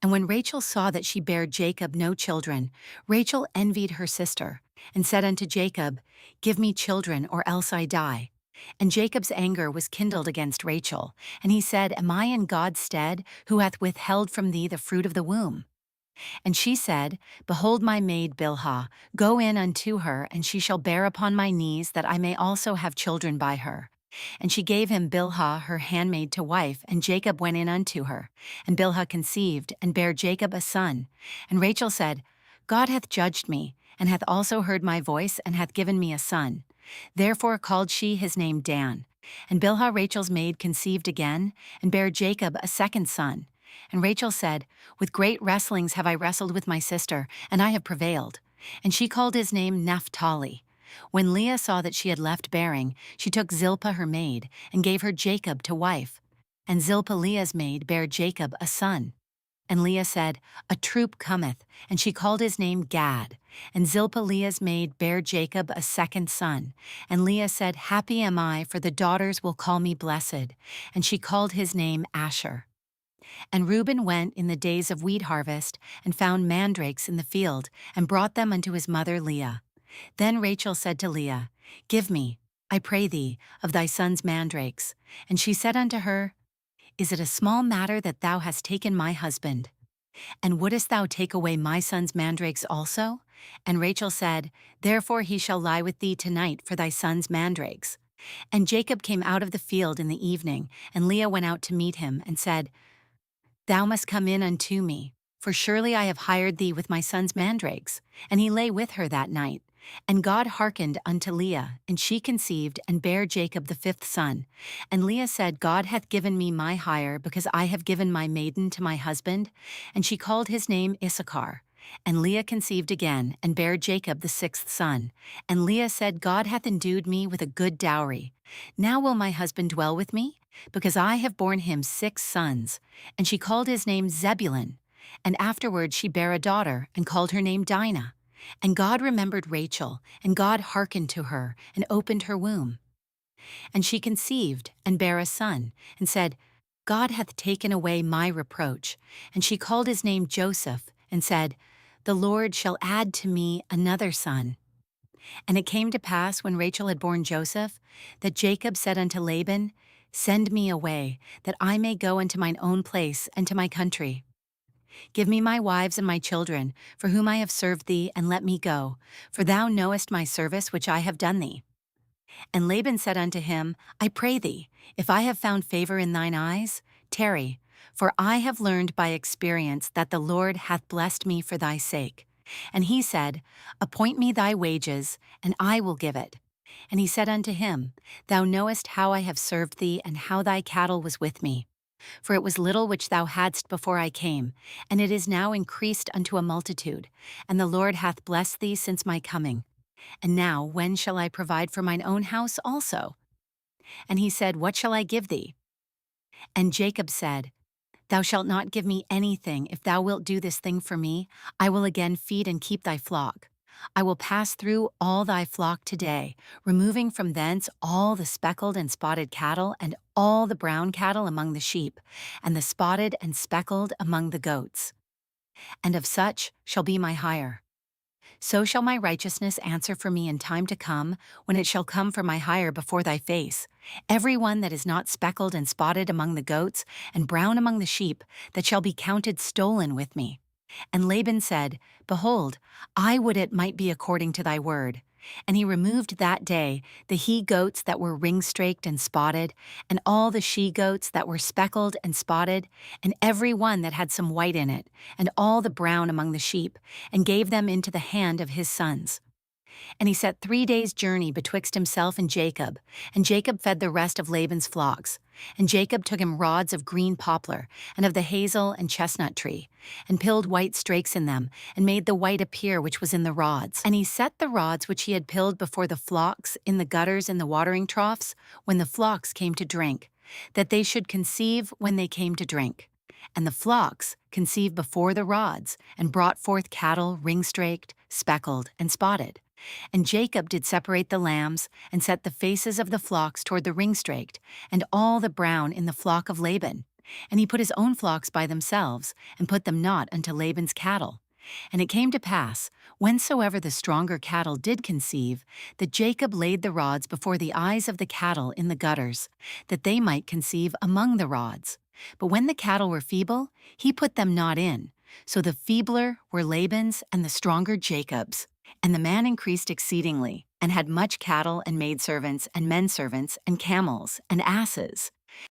And when Rachel saw that she bare Jacob no children, Rachel envied her sister, and said unto Jacob, Give me children, or else I die. And Jacob's anger was kindled against Rachel, and he said, Am I in God's stead, who hath withheld from thee the fruit of the womb? And she said, Behold my maid Bilhah, go in unto her, and she shall bear upon my knees, that I may also have children by her. And she gave him Bilhah her handmaid to wife, and Jacob went in unto her. And Bilhah conceived, and bare Jacob a son. And Rachel said, God hath judged me, and hath also heard my voice, and hath given me a son. Therefore called she his name Dan. And Bilhah Rachel's maid conceived again, and bare Jacob a second son. And Rachel said, With great wrestlings have I wrestled with my sister, and I have prevailed. And she called his name Naphtali. When Leah saw that she had left bearing, she took Zilpah her maid, and gave her Jacob to wife. And Zilpah Leah's maid bare Jacob a son. And Leah said, A troop cometh, and she called his name Gad. And Zilpah Leah's maid bare Jacob a second son. And Leah said, Happy am I, for the daughters will call me blessed. And she called his name Asher. And Reuben went in the days of wheat harvest, and found mandrakes in the field, and brought them unto his mother Leah. Then Rachel said to Leah, Give me, I pray thee, of thy son's mandrakes. And she said unto her, Is it a small matter that thou hast taken my husband? And wouldest thou take away my son's mandrakes also? And Rachel said, Therefore he shall lie with thee tonight for thy son's mandrakes. And Jacob came out of the field in the evening, and Leah went out to meet him, and said, Thou must come in unto me, for surely I have hired thee with my son's mandrakes. And he lay with her that night. And God hearkened unto Leah, and she conceived, and bare Jacob the fifth son. And Leah said, God hath given me my hire, because I have given my maiden to my husband. And she called his name Issachar. And Leah conceived again, and bare Jacob the sixth son. And Leah said, God hath endued me with a good dowry. Now will my husband dwell with me? Because I have borne him 6 sons. And she called his name Zebulun. And afterward she bare a daughter, and called her name Dinah. And God remembered Rachel, and God hearkened to her, and opened her womb. And she conceived, and bare a son, and said, God hath taken away my reproach. And she called his name Joseph, and said, The Lord shall add to me another son. And it came to pass, when Rachel had borne Joseph, that Jacob said unto Laban, Send me away, that I may go unto mine own place and to my country. Give me my wives and my children, for whom I have served thee, and let me go, for thou knowest my service which I have done thee. And Laban said unto him, I pray thee, if I have found favor in thine eyes, tarry, for I have learned by experience that the Lord hath blessed me for thy sake. And he said, Appoint me thy wages, and I will give it. And he said unto him, Thou knowest how I have served thee, and how thy cattle was with me. For it was little which thou hadst before I came, and it is now increased unto a multitude, and the Lord hath blessed thee since my coming. And now when shall I provide for mine own house also? And he said, What shall I give thee? And Jacob said, Thou shalt not give me anything. If thou wilt do this thing for me, I will again feed and keep thy flock. I will pass through all thy flock today, removing from thence all the speckled and spotted cattle, and all the brown cattle among the sheep, and the spotted and speckled among the goats. And of such shall be my hire. So shall my righteousness answer for me in time to come, when it shall come for my hire before thy face. Every one that is not speckled and spotted among the goats, and brown among the sheep, that shall be counted stolen with me. And Laban said, Behold, I would it might be according to thy word. And he removed that day the he-goats that were ring-straked and spotted, and all the she-goats that were speckled and spotted, and every one that had some white in it, and all the brown among the sheep, and gave them into the hand of his sons. And he set 3 days' journey betwixt himself and Jacob fed the rest of Laban's flocks. And Jacob took him rods of green poplar, and of the hazel and chestnut tree, and pilled white strakes in them, and made the white appear which was in the rods. And he set the rods which he had pilled before the flocks in the gutters in the watering troughs, when the flocks came to drink, that they should conceive when they came to drink. And the flocks conceived before the rods, and brought forth cattle ring-straked, speckled, and spotted. And Jacob did separate the lambs, and set the faces of the flocks toward the ring-straked, and all the brown in the flock of Laban. And he put his own flocks by themselves, and put them not unto Laban's cattle. And it came to pass, whensoever the stronger cattle did conceive, that Jacob laid the rods before the eyes of the cattle in the gutters, that they might conceive among the rods. But when the cattle were feeble, he put them not in. So the feebler were Laban's, and the stronger Jacob's. And the man increased exceedingly, and had much cattle and maidservants and menservants and camels and asses.